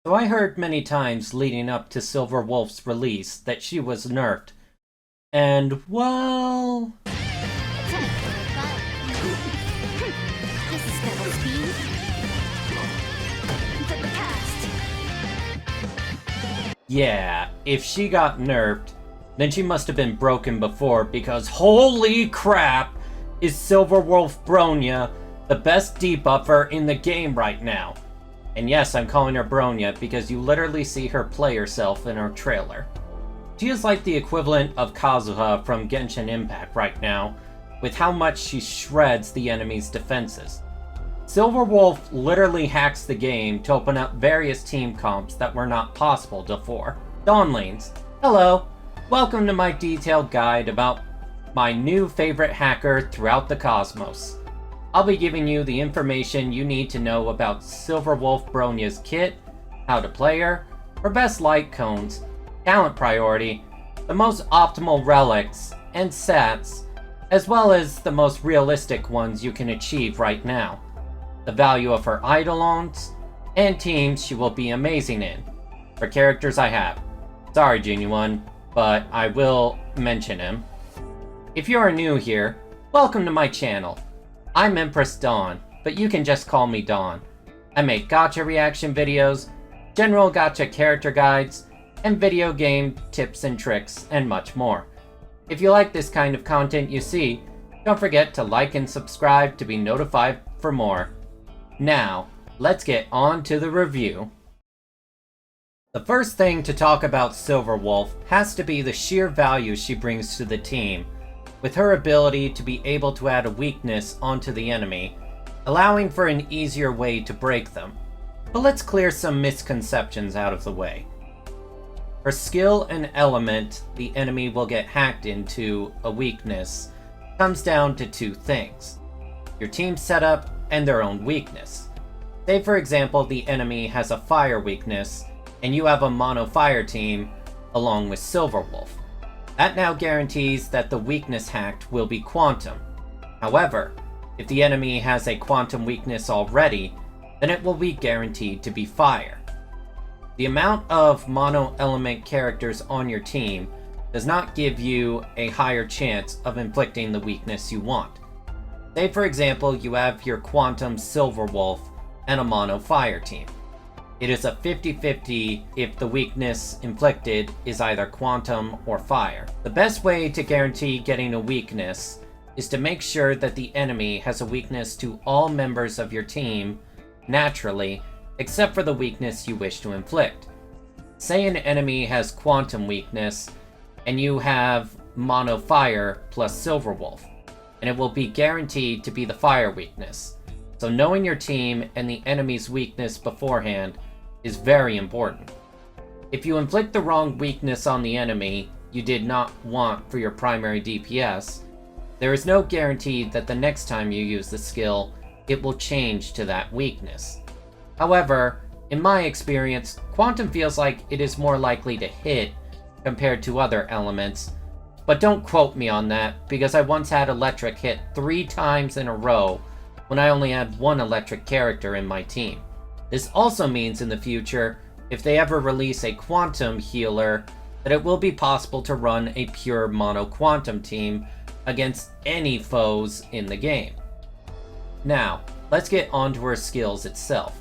So I heard many times leading up to Silver Wolf's release that she was nerfed. And, well... yeah, if she got nerfed, then she must have been broken before, because holy crap, is Silver Wolf Bronya the best debuffer in the game right now. And yes, I'm calling her Bronya because you literally see her play herself in her trailer. She is like the equivalent of Kazuha from Genshin Impact right now, with how much she shreds the enemy's defenses. Silver Wolf literally hacks the game to open up various team comps that were not possible before. Dawnlings, hello! Welcome to my detailed guide about my new favorite hacker throughout the cosmos. I'll be giving you the information you need to know about Silver Wolf Bronya's kit, how to play her best light cones, talent priority, the most optimal relics and stats, as well as the most realistic ones you can achieve right now, the value of her eidolons, and teams she will be amazing in. For characters I have. Sorry, Genuine, but I will mention him. If you are new here, welcome to my channel. I'm Empress Dawn, but you can just call me Dawn. I make gacha reaction videos, general gacha character guides, and video game tips and tricks, and much more. If you like this kind of content you see, don't forget to like and subscribe to be notified for more. Now, let's get on to the review. The first thing to talk about Silver Wolf has to be the sheer value she brings to the team, with her ability to be able to add a weakness onto the enemy, allowing for an easier way to break them. But let's clear some misconceptions out of the way. Her skill and element the enemy will get hacked into a weakness comes down to two things: your team setup and their own weakness. Say for example the enemy has a fire weakness and you have a mono fire team along with Silver Wolf. That now guarantees that the weakness hacked will be quantum. However, if the enemy has a quantum weakness already, then it will be guaranteed to be fire. The amount of mono element characters on your team does not give you a higher chance of inflicting the weakness you want. Say for example you have your quantum Silver Wolf and a mono fire team. It is a 50-50 if the weakness inflicted is either quantum or fire. The best way to guarantee getting a weakness is to make sure that the enemy has a weakness to all members of your team naturally, except for the weakness you wish to inflict. Say an enemy has quantum weakness and you have mono fire plus Silver Wolf, and it will be guaranteed to be the fire weakness. So knowing your team and the enemy's weakness beforehand is very important. If you inflict the wrong weakness on the enemy you did not want for your primary DPS, there is no guarantee that the next time you use the skill, it will change to that weakness. However, in my experience, Quantum feels like it is more likely to hit compared to other elements, but don't quote me on that because I once had Electric hit 3 times in a row when I only had one electric character in my team. This also means in the future, if they ever release a quantum healer, that it will be possible to run a pure mono quantum team against any foes in the game. Now, let's get onto her skills itself.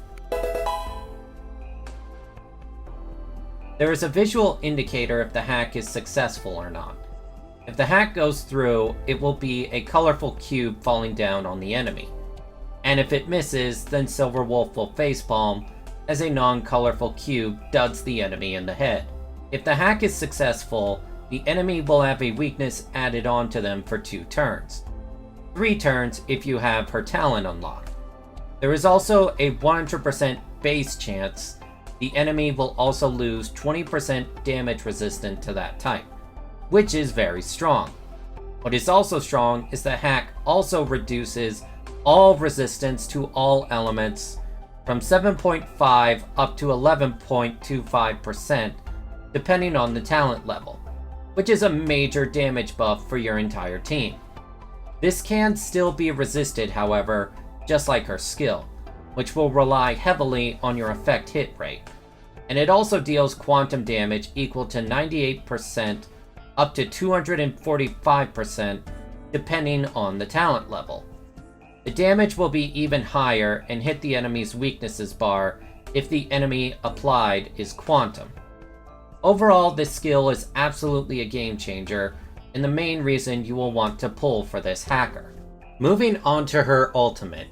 There is a visual indicator if the hack is successful or not. If the hack goes through, it will be a colorful cube falling down on the enemy. And if it misses, then Silver Wolf will facepalm as a non-colorful cube duds the enemy in the head. If the hack is successful, the enemy will have a weakness added onto them for 2 turns. 3 turns if you have her talent unlocked. There is also a 100% base chance the enemy will also lose 20% damage resistant to that type, which is very strong. What is also strong is the hack also reduces all resistance to all elements from 7.5 up to 11.25% depending on the talent level, which is a major damage buff for your entire team. This can still be resisted, however, just like her skill, which will rely heavily on your effect hit rate. And it also deals quantum damage equal to 98% up to 245% depending on the talent level. The damage will be even higher and hit the enemy's weaknesses bar if the enemy applied is quantum. Overall, this skill is absolutely a game changer, and the main reason you will want to pull for this hacker. Moving on to her ultimate.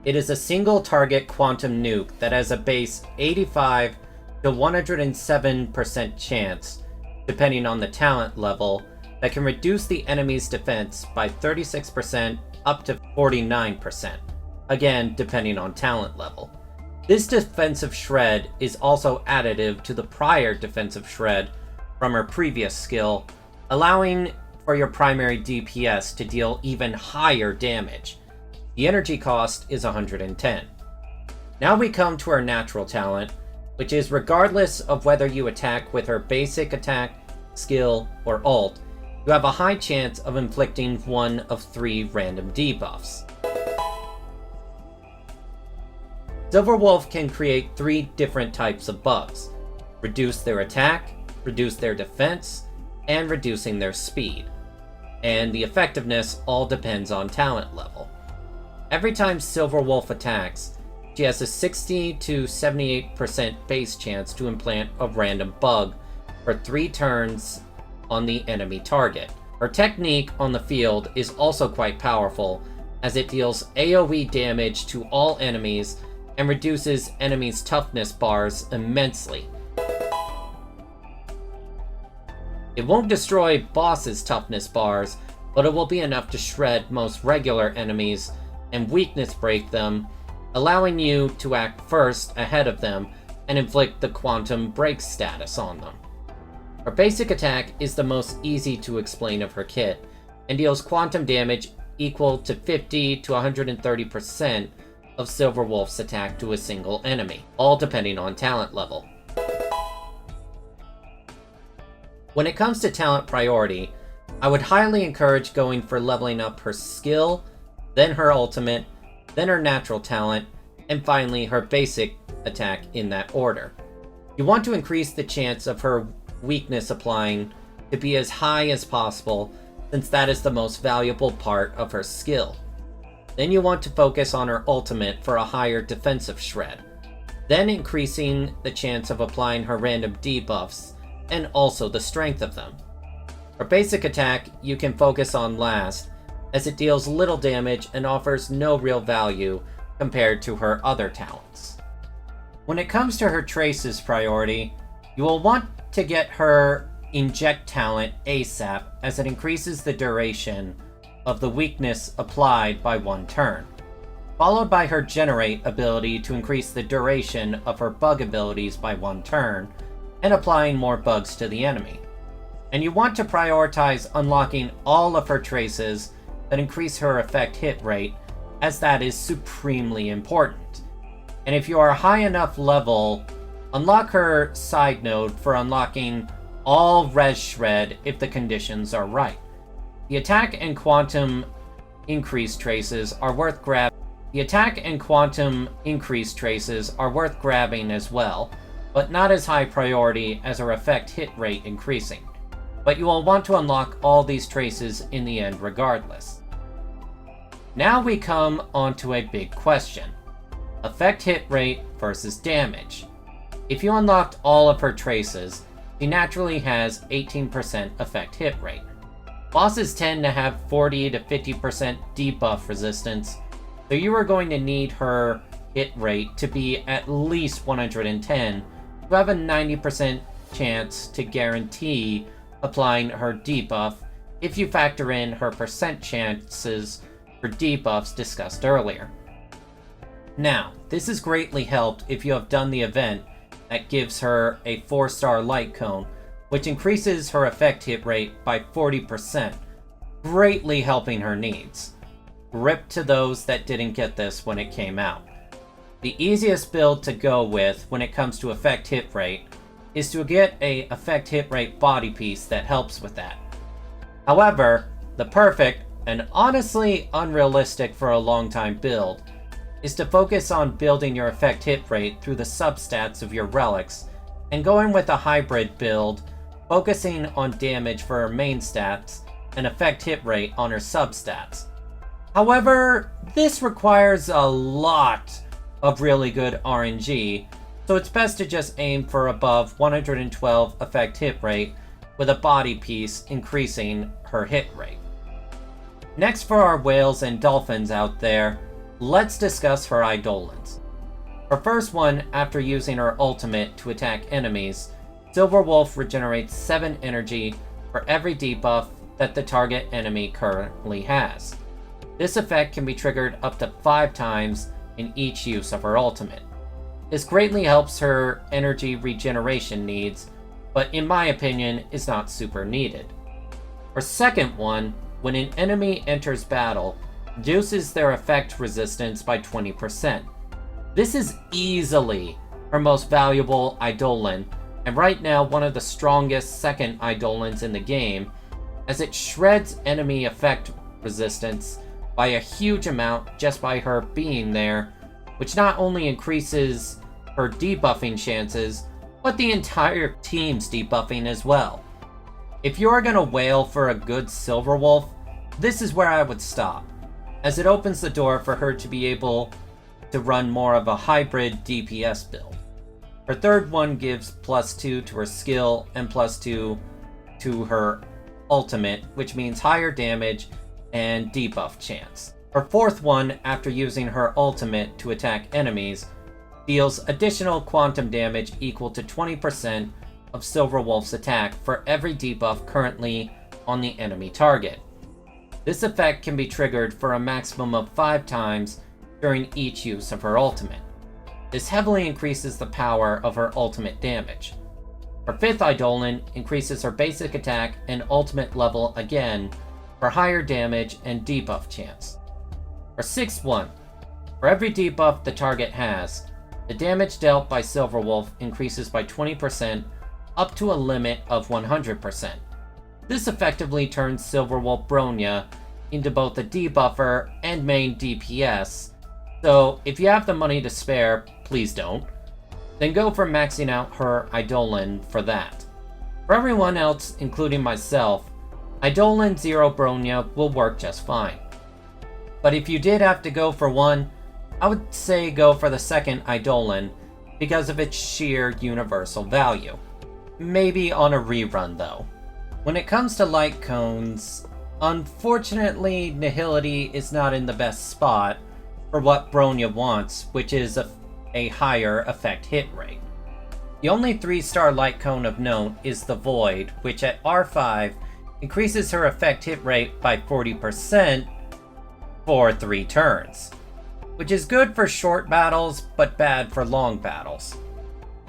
It is a single target quantum nuke that has a base 85 to 107% chance, depending on the talent level, that can reduce the enemy's defense by 36% up to 49%, again depending on talent level. This defensive shred is also additive to the prior defensive shred from her previous skill, allowing for your primary DPS to deal even higher damage. The energy cost is 110. Now we come to her natural talent, which is regardless of whether you attack with her basic attack, skill, or ult, you have a high chance of inflicting one of 3 random debuffs. Silverwolf can create 3 different types of buffs: reduce their attack, reduce their defense, and reducing their speed. And the effectiveness all depends on talent level. Every time Silverwolf attacks, she has a 60 to 78% base chance to implant a random bug for 3 turns on the enemy target. Her technique on the field is also quite powerful, as it deals AoE damage to all enemies and reduces enemies' toughness bars immensely. It won't destroy bosses' toughness bars, but it will be enough to shred most regular enemies and weakness break them, allowing you to act first ahead of them and inflict the quantum break status on them. Her basic attack is the most easy to explain of her kit, and deals quantum damage equal to 50 to 130% of Silverwolf's attack to a single enemy, all depending on talent level. When it comes to talent priority, I would highly encourage going for leveling up her skill, then her ultimate, then her natural talent, and finally her basic attack in that order. You want to increase the chance of her weakness applying to be as high as possible, since that is the most valuable part of her skill. Then you want to focus on her ultimate for a higher defensive shred, then increasing the chance of applying her random debuffs and also the strength of them. Her basic attack you can focus on last, as it deals little damage and offers no real value compared to her other talents. When it comes to her traces priority, you will want to get her inject talent ASAP, as it increases the duration of the weakness applied by 1 turn, followed by her generate ability to increase the duration of her bug abilities by 1 turn, and applying more bugs to the enemy. And you want to prioritize unlocking all of her traces that increase her effect hit rate, as that is supremely important. And if you are a high enough level, unlock her side node for unlocking all res shred if the conditions are right. The attack and quantum increase traces are worth grabbing. The attack and quantum increase traces are worth grabbing as well, but not as high priority as her effect hit rate increasing. But you will want to unlock all these traces in the end regardless. Now we come onto a big question: effect hit rate versus damage. If you unlocked all of her traces, she naturally has 18% effect hit rate. Bosses tend to have 40 to 50% debuff resistance, so you are going to need her hit rate to be at least 110 to have a 90% chance to guarantee applying her debuff if you factor in her percent chances for debuffs discussed earlier. Now, this is greatly helped if you have done the event that gives her a 4-star light cone, which increases her effect hit rate by 40%, greatly helping her needs. Rip to those that didn't get this when it came out. The easiest build to go with when it comes to effect hit rate is to get a effect hit rate body piece that helps with that. However, the perfect, and honestly unrealistic for a long time build, is to focus on building your effect hit rate through the substats of your relics, and going with a hybrid build, focusing on damage for her main stats and effect hit rate on her substats. However, this requires a lot of really good RNG, so it's best to just aim for above 112 effect hit rate with a body piece increasing her hit rate. Next, for our whales and dolphins out there, let's discuss her Eidolons. Her first one, after using her ultimate to attack enemies, Silver Wolf regenerates 7 energy for every debuff that the target enemy currently has. This effect can be triggered up to 5 times in each use of her ultimate. This greatly helps her energy regeneration needs, but in my opinion is not super needed. Her second one, when an enemy enters battle, reduces their effect resistance by 20%. This is easily her most valuable Eidolon, and right now one of the strongest second Eidolons in the game, as it shreds enemy effect resistance by a huge amount just by her being there, which not only increases her debuffing chances, but the entire team's debuffing as well. If you're gonna wail for a good Silver Wolf, this is where I would stop, as it opens the door for her to be able to run more of a hybrid DPS build. Her third one gives +2 to her skill and +2 to her ultimate, which means higher damage and debuff chance. Her fourth one, after using her ultimate to attack enemies, deals additional quantum damage equal to 20% of Silver Wolf's attack for every debuff currently on the enemy target. This effect can be triggered for a maximum of 5 times during each use of her ultimate. This heavily increases the power of her ultimate damage. Her fifth Eidolon increases her basic attack and ultimate level again for higher damage and debuff chance. Her sixth one, for every debuff the target has, the damage dealt by Silver Wolf increases by 20% up to a limit of 100%. This effectively turns Silver Wolf Bronya into both a debuffer and main DPS, so if you have the money to spare, please don't, then go for maxing out her Eidolon for that. For everyone else, including myself, Eidolon 0 Bronya will work just fine. But if you did have to go for one, I would say go for the second Eidolon because of its sheer universal value. Maybe on a rerun though. When it comes to light cones, unfortunately Nihility is not in the best spot for what Bronya wants, which is a higher effect hit rate. The only 3-star light cone of note is the Void, which at R5 increases her effect hit rate by 40% for 3 turns, which is good for short battles but bad for long battles.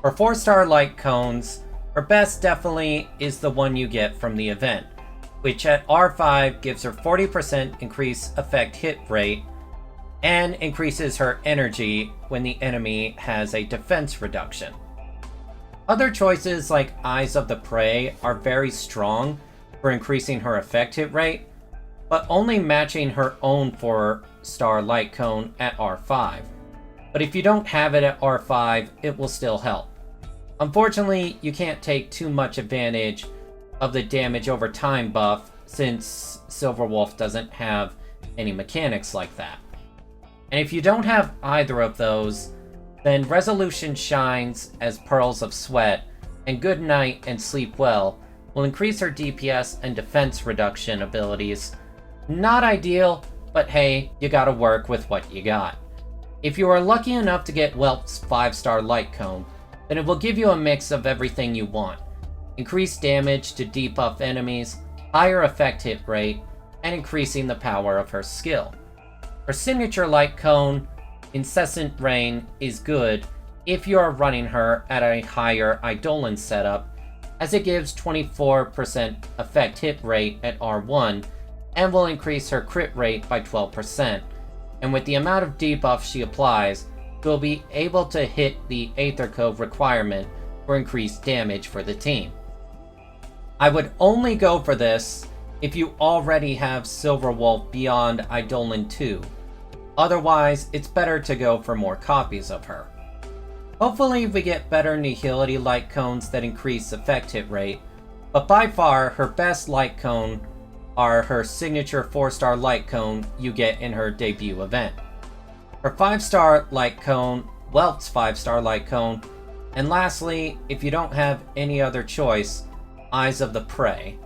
For 4-star light cones, her best definitely is the one you get from the event, which at R5 gives her 40% increased effect hit rate and increases her energy when the enemy has a defense reduction. Other choices like Eyes of the Prey are very strong for increasing her effect hit rate, but only matching her own 4-star light cone at R5. But if you don't have it at R5, it will still help. Unfortunately, you can't take too much advantage of the damage over time buff since Silver Wolf doesn't have any mechanics like that. And if you don't have either of those, then Resolution Shines as Pearls of Sweat and Good Night and Sleep Well will increase her DPS and defense reduction abilities. Not ideal, but hey, you gotta work with what you got. If you are lucky enough to get Whelp's 5-star light cone, then it will give you a mix of everything you want. Increased damage to debuff enemies, higher effect hit rate, and increasing the power of her skill. Her signature light cone, Incessant Rain, is good if you are running her at a higher Eidolon setup, as it gives 24% effect hit rate at R1 and will increase her crit rate by 12%, and with the amount of debuff she applies, you'll be able to hit the Aether Cove requirement for increased damage for the team. I would only go for this if you already have Silver Wolf beyond Eidolon 2. Otherwise, it's better to go for more copies of her. Hopefully we get better Nihility light cones that increase effect hit rate, but by far her best light cone are her signature 4-star light cone you get in her debut event. Her 5-star light cone, Welt's 5-star light cone, and lastly, if you don't have any other choice, Eyes of the Prey.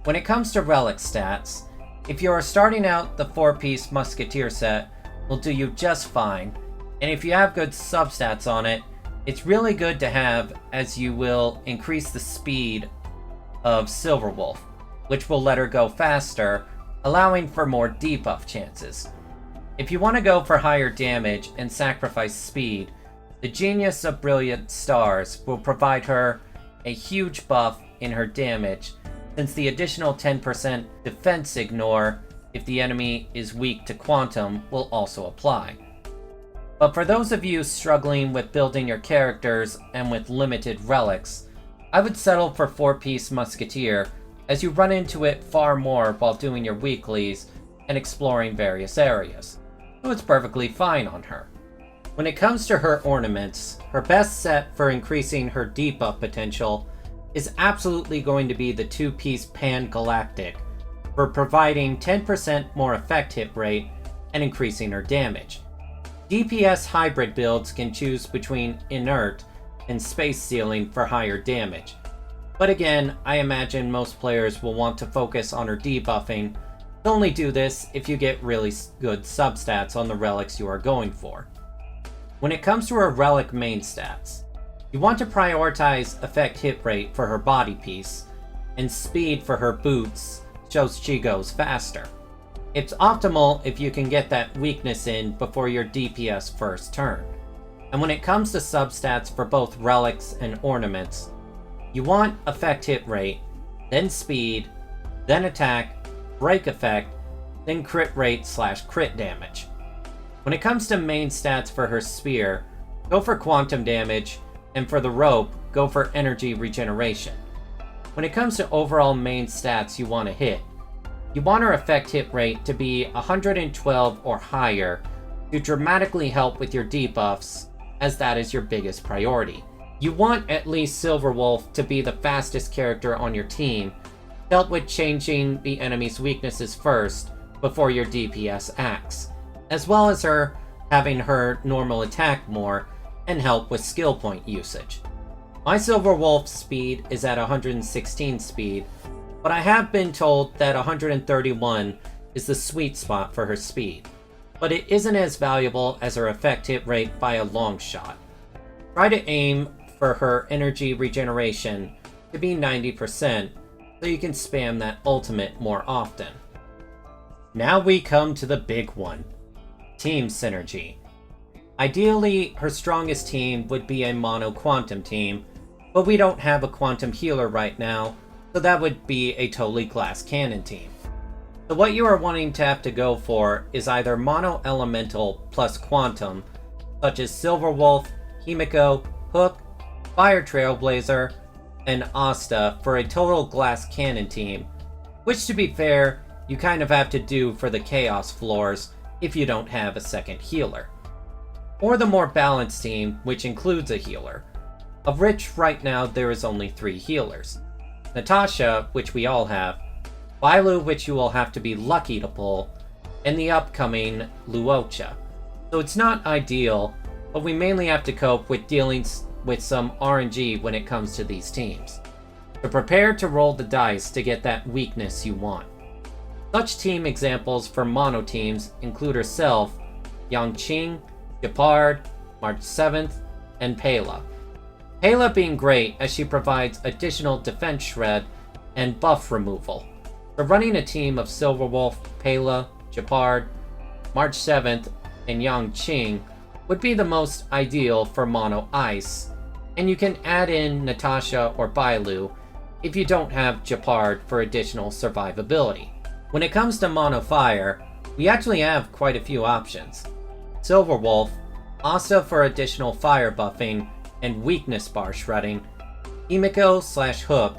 When it comes to relic stats, if you are starting out, the 4-piece Musketeer set will do you just fine, and if you have good substats on it, it's really good to have, as you will increase the speed of Silverwolf, which will let her go faster, allowing for more debuff chances. If you want to go for higher damage and sacrifice speed, the Genius of Brilliant Stars will provide her a huge buff in her damage, since the additional 10% defense ignore if the enemy is weak to Quantum will also apply. But for those of you struggling with building your characters and with limited relics, I would settle for 4-piece Musketeer, as you run into it far more while doing your weeklies and exploring various areas. So it's perfectly fine on her. When it comes to her ornaments, her best set for increasing her debuff potential is absolutely going to be the 2-piece Pan-Galactic, for providing 10% more effect hit rate and increasing her damage. DPS hybrid builds can choose between Inert and Space Ceiling for higher damage. But again, I imagine most players will want to focus on her debuffing. Only do this if you get really good substats on the relics you are going for. When it comes to her relic main stats, you want to prioritize effect hit rate for her body piece, and speed for her boots shows she goes faster. It's optimal if you can get that weakness in before your DPS first turn. And when it comes to substats for both relics and ornaments, you want effect hit rate, then speed, then attack, break effect, then crit rate / crit damage. When it comes to main stats for her spear, go for quantum damage, and for the rope, go for energy regeneration. When it comes to overall main stats you want to hit, you want her effect hit rate to be 112 or higher to dramatically help with your debuffs, as that is your biggest priority. You want at least Silverwolf to be the fastest character on your team, help with changing the enemy's weaknesses first before your DPS acts, as well as her having her normal attack more and help with skill point usage. My Silverwolf's speed is at 116 speed, but I have been told that 131 is the sweet spot for her speed, but it isn't as valuable as her effect hit rate by a long shot. Try to aim for her energy regeneration to be 90% so you can spam that ultimate more often. Now we come to the big one, team synergy. Ideally, her strongest team would be a mono quantum team, but we don't have a quantum healer right now, so that would be a totally glass cannon team. So what you are wanting to have to go for is either mono elemental plus quantum, such as Silverwolf, Himiko, Hook, Fire Trailblazer, and Asta for a total glass cannon team, which to be fair, you kind of have to do for the chaos floors if you don't have a second healer. Or the more balanced team, which includes a healer, of which right now there is only 3 healers. Natasha, which we all have, Bailu, which you will have to be lucky to pull, and the upcoming Luocha. So it's not ideal, but we mainly have to cope with dealing with some RNG when it comes to these teams. So prepare to roll the dice to get that weakness you want. Such team examples for mono teams include herself, Yangqing, Gepard, March 7th, and Pela. Pela being great as she provides additional defense shred and buff removal. So running a team of Silverwolf, Pela, Gepard, March 7th, and Yangqing would be the most ideal for mono ice, and you can add in Natasha or Bailu if you don't have Gepard for additional survivability. When it comes to mono fire, we actually have quite a few options. Silverwolf, Asta for additional fire buffing and weakness bar shredding, Himiko / Hook,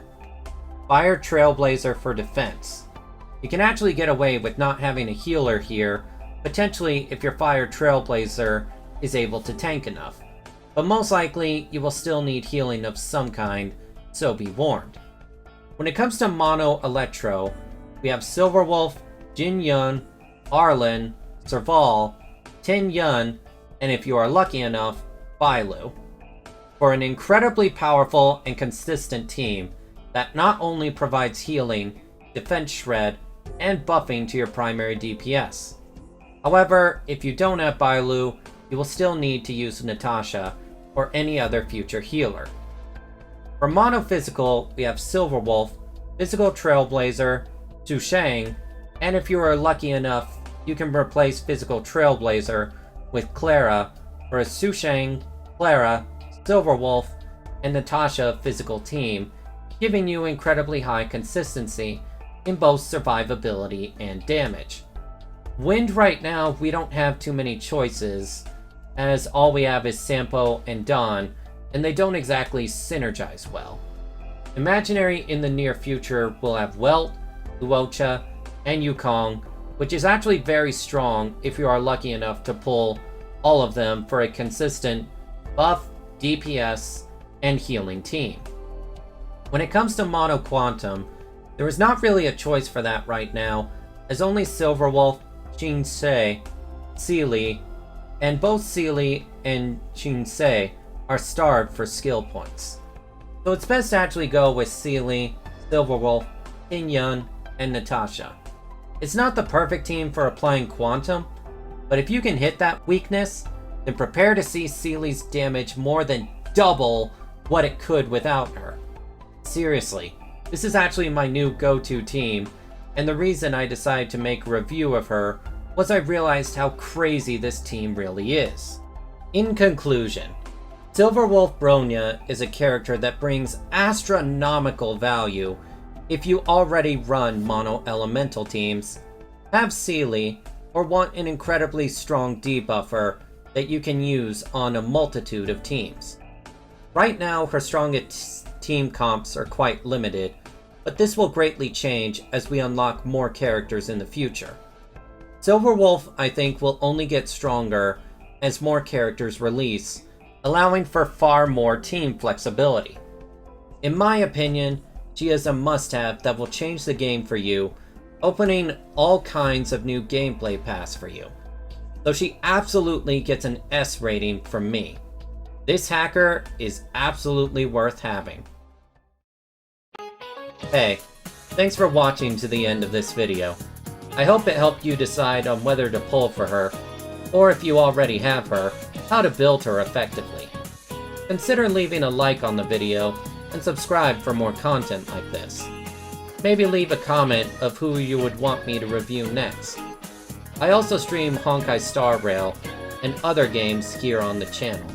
Fire Trailblazer for defense. You can actually get away with not having a healer here Potentially if your Fire Trailblazer is able to tank enough. But most likely, you will still need healing of some kind, so be warned. When it comes to Mono Electro, we have Silverwolf, Jin Yun, Arlen, Serval, Tin Yun, and if you are lucky enough, Bailu. For an incredibly powerful and consistent team that not only provides healing, defense shred, and buffing to your primary DPS. However, if you don't have Bailu, you will still need to use Natasha or any other future healer. For Mono Physical, we have Silverwolf, Physical Trailblazer, Su Shang, and if you are lucky enough, you can replace Physical Trailblazer with Clara for a Su Shang, Clara, Silverwolf, and Natasha physical team, giving you incredibly high consistency in both survivability and damage. Wind right now, we don't have too many choices, as all we have is Sampo and Dawn, and they don't exactly synergize well. Imaginary in the near future will have Welt, Luocha, and Yukong, which is actually very strong if you are lucky enough to pull all of them for a consistent buff, DPS, and healing team. When it comes to Mono Quantum, there is not really a choice for that right now, as only Silverwolf, Jinsei, Sealy, and both Sealy and Jinsei are starved for skill points. So it's best to actually go with Sealy, Silverwolf, Tin Yun, and Natasha. It's not the perfect team for applying Quantum, but if you can hit that weakness, then prepare to see Sealy's damage more than double what it could without her. Seriously, this is actually my new go-to team, and the reason I decided to make a review of her was I realized how crazy this team really is. In conclusion, Silverwolf Bronya is a character that brings astronomical value if you already run mono elemental teams, have Sealy, or want an incredibly strong debuffer that you can use on a multitude of teams. Right now, her strongest team comps are quite limited, but this will greatly change as we unlock more characters in the future. Silverwolf, I think, will only get stronger as more characters release, allowing for far more team flexibility. In my opinion, she is a must-have that will change the game for you, opening all kinds of new gameplay paths for you. So she absolutely gets an S rating from me. This hacker is absolutely worth having. Hey, thanks for watching to the end of this video. I hope it helped you decide on whether to pull for her, or if you already have her, how to build her effectively. Consider leaving a like on the video, and subscribe for more content like this. Maybe leave a comment of who you would want me to review next. I also stream Honkai Star Rail and other games here on the channel.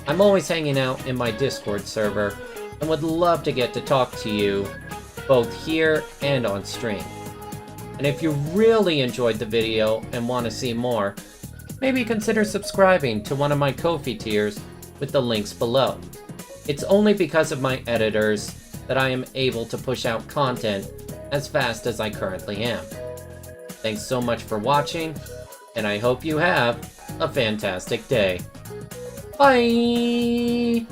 I'm always hanging out in my Discord server, and would love to get to talk to you both here and on stream. And if you really enjoyed the video and want to see more, maybe consider subscribing to one of my Ko-fi tiers with the links below. It's only because of my editors that I am able to push out content as fast as I currently am. Thanks so much for watching, and I hope you have a fantastic day. Bye!